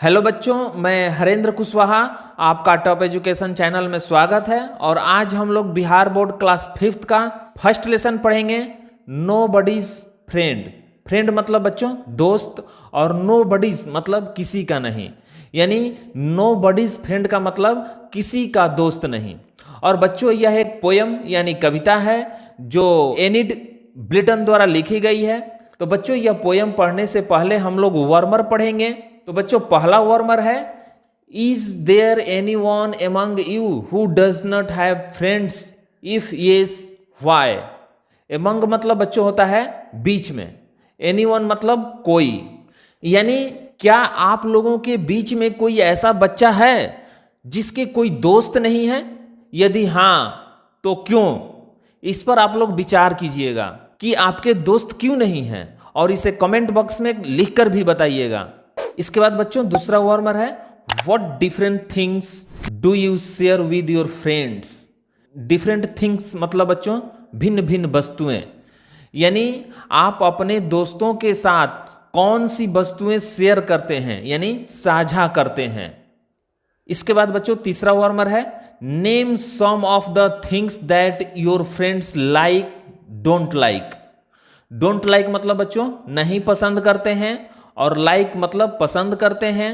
Hello बच्चों, मैं हरेंद्र कुशवाहा, आपका टॉप एजुकेशन चैनल में स्वागत है। और आज हम लोग बिहार बोर्ड क्लास 5th का फर्स्ट लेसन पढ़ेंगे, नो बडीज फ्रेंड। फ्रेंड मतलब बच्चों दोस्त, और नो बडीज मतलब किसी का नहीं, यानी नो बडीज फ्रेंड का मतलब किसी का दोस्त नहीं। और बच्चों यह एक पोयम यानी कविता है जो एनिड ब्लिटन द्वारा लिखी गई है। तो बच्चों यह पोयम पढ़ने से पहले हम लोग वर्मर पढ़ेंगे। तो बच्चों पहला वर्मर है, is there anyone among you who does not have friends, if yes why. Among मतलब बच्चों होता है बीच में, एनी वन मतलब कोई, यानी क्या आप लोगों के बीच में कोई ऐसा बच्चा है जिसके कोई दोस्त नहीं है? यदि हां तो क्यों? इस पर आप लोग विचार कीजिएगा कि आपके दोस्त क्यों नहीं हैं, और इसे कमेंट बॉक्स में लिखकर भी बताइएगा। इसके बाद बच्चों दूसरा वर्मर है, what different things do you share with your friends. Different things मतलब बच्चों भिन्न भिन्न वस्तुएं, यानी आप अपने दोस्तों के साथ कौन सी वस्तुएं शेयर करते हैं, यानी साझा करते हैं। इसके बाद बच्चों तीसरा वर्मर है, name some of the things that your friends like don't like. Don't like मतलब बच्चों नहीं पसंद करते हैं, और लाइक मतलब पसंद करते हैं।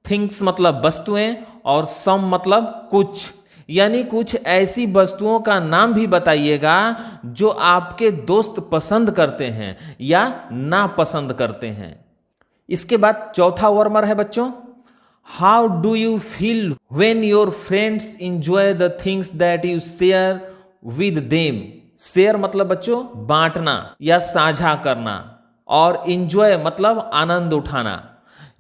थिंग्स मतलब वस्तुएं, और सम मतलब कुछ, यानी कुछ ऐसी वस्तुओं का नाम भी बताइएगा जो आपके दोस्त पसंद करते हैं या ना पसंद करते हैं। इसके बाद चौथा वर्मर है बच्चों, how do you feel when your friends enjoy the things that you share with them. Share मतलब बच्चों बांटना या साझा करना, और इंजॉय मतलब आनंद उठाना,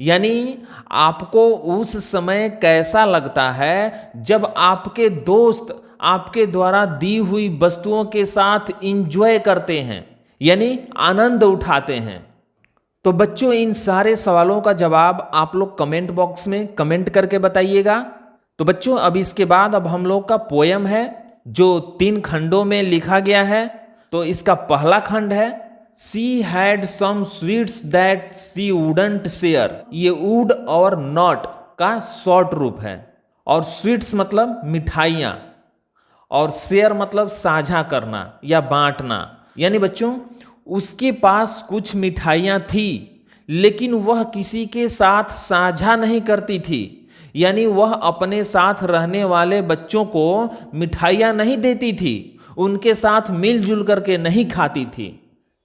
यानी आपको उस समय कैसा लगता है जब आपके दोस्त आपके द्वारा दी हुई वस्तुओं के साथ इंजॉय करते हैं, यानी आनंद उठाते हैं। तो बच्चों इन सारे सवालों का जवाब आप लोग कमेंट बॉक्स में कमेंट करके बताइएगा। तो बच्चों अब इसके बाद अब हम लोग का पोयम है जो 3 खंडों में लिखा गया है। तो इसका पहला खंड है, she had some sweets that she wouldn't share. ये वुड और नॉट का शॉर्ट रूप है, और स्वीट्स मतलब मिठाइयाँ, और शेयर मतलब साझा करना या बांटना, यानी बच्चों उसके पास कुछ मिठाइयाँ थी लेकिन वह किसी के साथ साझा नहीं करती थी, यानी वह अपने साथ रहने वाले बच्चों को मिठाइयाँ नहीं देती थी, उनके साथ मिलजुल करके नहीं खाती थी।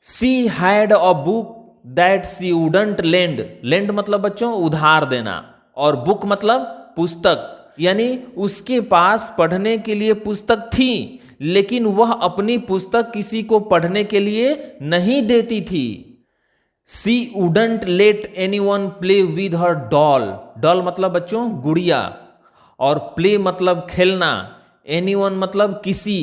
She had a book that she wouldn't lend. Lend मतलब बच्चों उधार देना, और बुक मतलब पुस्तक, यानी उसके पास पढ़ने के लिए पुस्तक थी लेकिन वह अपनी पुस्तक किसी को पढ़ने के लिए नहीं देती थी। She wouldn't let anyone play with her doll. Doll मतलब बच्चों गुड़िया, और प्ले मतलब खेलना, एनीवन मतलब किसी,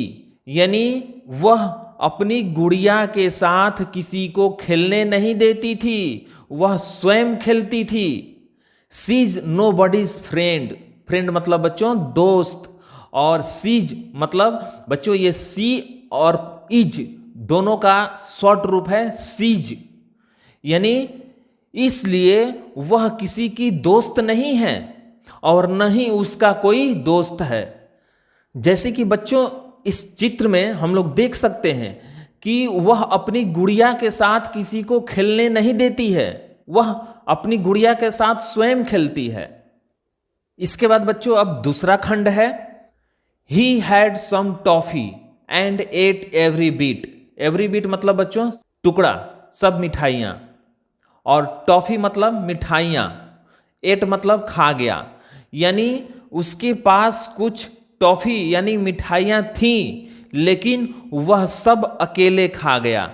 यानी वह अपनी गुड़िया के साथ किसी को खेलने नहीं देती थी, वह स्वयं खेलती थी। She's nobody's friend. Friend मतलब बच्चों दोस्त, और सीज मतलब बच्चों ये सी और इज दोनों का शॉर्ट रूप है सीज, यानी इसलिए वह किसी की दोस्त नहीं है और न ही उसका कोई दोस्त है। जैसे कि बच्चों इस चित्र में हम लोग देख सकते हैं कि वह अपनी गुड़िया के साथ किसी को खेलने नहीं देती है, वह अपनी गुड़िया के साथ स्वयं खेलती है। इसके बाद बच्चों अब दूसरा खंड है, he had some toffee and ate every bit. Every bit मतलब बच्चों टुकड़ा, सब मिठाइयाँ, और टॉफी मतलब मिठाइयाँ, एट मतलब खा गया, यानी उसके पास कुछ टॉफी यानी मिठाइयाँ थीं लेकिन वह सब अकेले खा गया,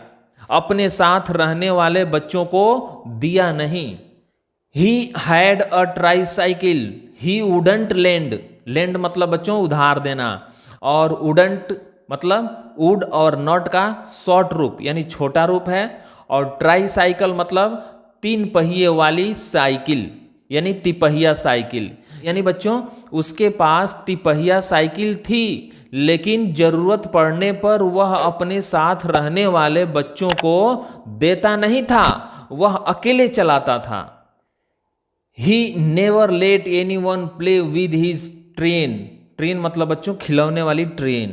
अपने साथ रहने वाले बच्चों को दिया नहीं। He had a tricycle he wouldn't lend. Lend मतलब बच्चों उधार देना, और वुडंट मतलब वुड और नॉट का शॉर्ट रूप यानी छोटा रूप है, और ट्राईसाइकिल मतलब 3 पहिए वाली साइकिल यानी तिपहिया साइकिल, यानी बच्चों उसके पास तिपहिया साइकिल थी लेकिन जरूरत पड़ने पर वह अपने साथ रहने वाले बच्चों को देता नहीं था, वह अकेले चलाता था। He never let any one play with his train. Train मतलब बच्चों खिलौने वाली ट्रेन,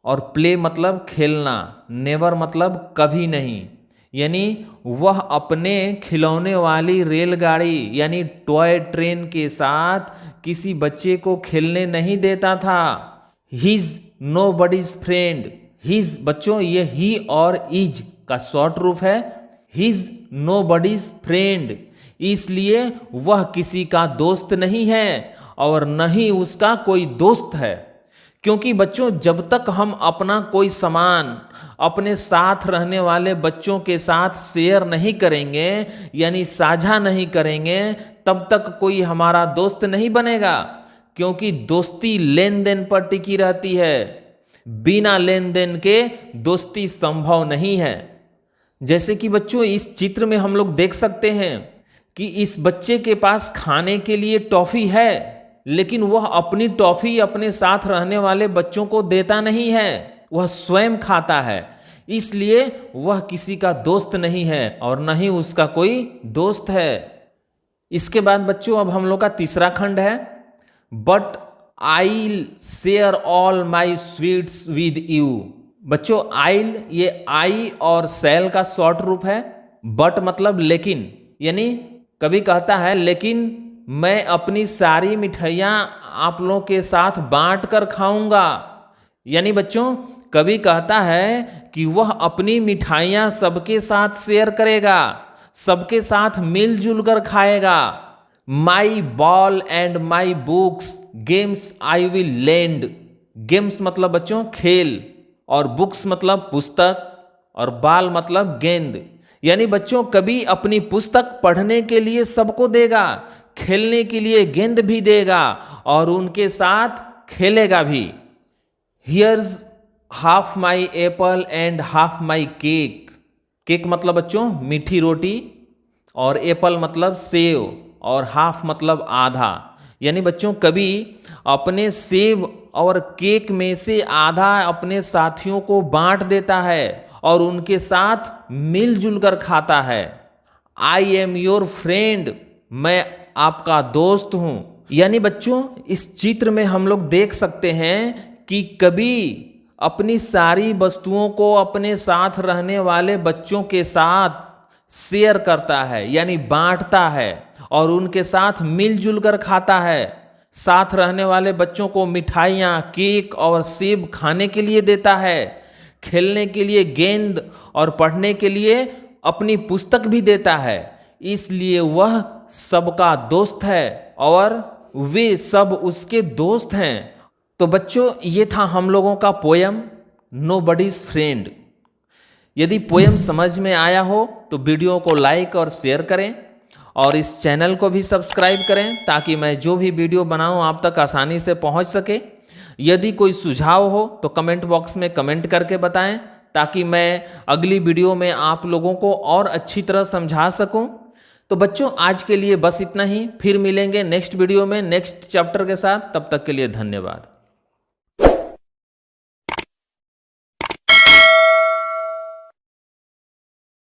और प्ले मतलब खेलना, नेवर मतलब कभी नहीं। यानी वह अपने खिलौने वाली रेलगाड़ी यानी टॉय ट्रेन के साथ किसी बच्चे को खेलने नहीं देता था। He's nobody's friend. He's बच्चों ये ही और इज का शॉर्ट रूप है। हिज नो बडीज फ्रेंड, इसलिए वह किसी का दोस्त नहीं है और न ही उसका कोई दोस्त है। क्योंकि बच्चों जब तक हम अपना कोई सामान अपने साथ रहने वाले बच्चों के साथ शेयर नहीं करेंगे यानी साझा नहीं करेंगे, तब तक कोई हमारा दोस्त नहीं बनेगा। क्योंकि दोस्ती लेन देन पर टिकी रहती है, बिना लेन देन के दोस्ती संभव नहीं है। जैसे कि बच्चों इस चित्र में हम लोग देख सकते हैं कि इस बच्चे के पास खाने के लिए टॉफी है, लेकिन वह अपनी टॉफी अपने साथ रहने वाले बच्चों को देता नहीं है, वह स्वयं खाता है। इसलिए वह किसी का दोस्त नहीं है और न ही उसका कोई दोस्त है। इसके बाद बच्चों अब हम लोग का तीसरा खंड है, but I share all my sweets with you. बच्चों आइल ये आई और सेल का शॉर्ट रूप है। बट मतलब लेकिन, यानी कभी कहता है लेकिन मैं अपनी सारी मिठाइयाँ आप लोगों के साथ बांट कर खाऊंगा। यानी बच्चों कभी कहता है कि वह अपनी मिठाइयाँ सबके साथ शेयर करेगा, सबके साथ मिलजुल कर खाएगा। My ball and my books games I will lend. Games मतलब बच्चों खेल, और बुक्स मतलब पुस्तक, और बॉल मतलब गेंद। यानी बच्चों कभी अपनी पुस्तक पढ़ने के लिए सबको देगा, खेलने के लिए गेंद भी देगा और उनके साथ खेलेगा भी। Here's half my apple and half my cake. Cake मतलब बच्चों मीठी रोटी, और एप्पल मतलब सेव, और हाफ मतलब आधा। यानी बच्चों कभी अपने सेब और केक में से आधा अपने साथियों को बांट देता है और उनके साथ मिलजुल कर खाता है। आई एम योर फ्रेंड, मैं आपका दोस्त हूं। यानी बच्चों इस चित्र में हम लोग देख सकते हैं कि कभी अपनी सारी वस्तुओं को अपने साथ रहने वाले बच्चों के साथ शेयर करता है यानी बांटता है और उनके साथ मिलजुल कर खाता है। साथ रहने वाले बच्चों को मिठाइयाँ, केक और सेब खाने के लिए देता है, खेलने के लिए गेंद और पढ़ने के लिए अपनी पुस्तक भी देता है। इसलिए वह सबका दोस्त है और वे सब उसके दोस्त हैं। तो बच्चों ये था हम लोगों का पोयम नोबडीज फ्रेंड। यदि पोयम समझ में आया हो तो वीडियो को लाइक और शेयर करें और इस चैनल को भी सब्सक्राइब करें ताकि मैं जो भी वीडियो बनाऊं आप तक आसानी से पहुंच सके। यदि कोई सुझाव हो तो कमेंट बॉक्स में कमेंट करके बताएं ताकि मैं अगली वीडियो में आप लोगों को और अच्छी तरह समझा सकूं। तो बच्चों आज के लिए बस इतना ही, फिर मिलेंगे नेक्स्ट वीडियो में नेक्स्ट चैप्टर के साथ। तब तक के लिए धन्यवाद।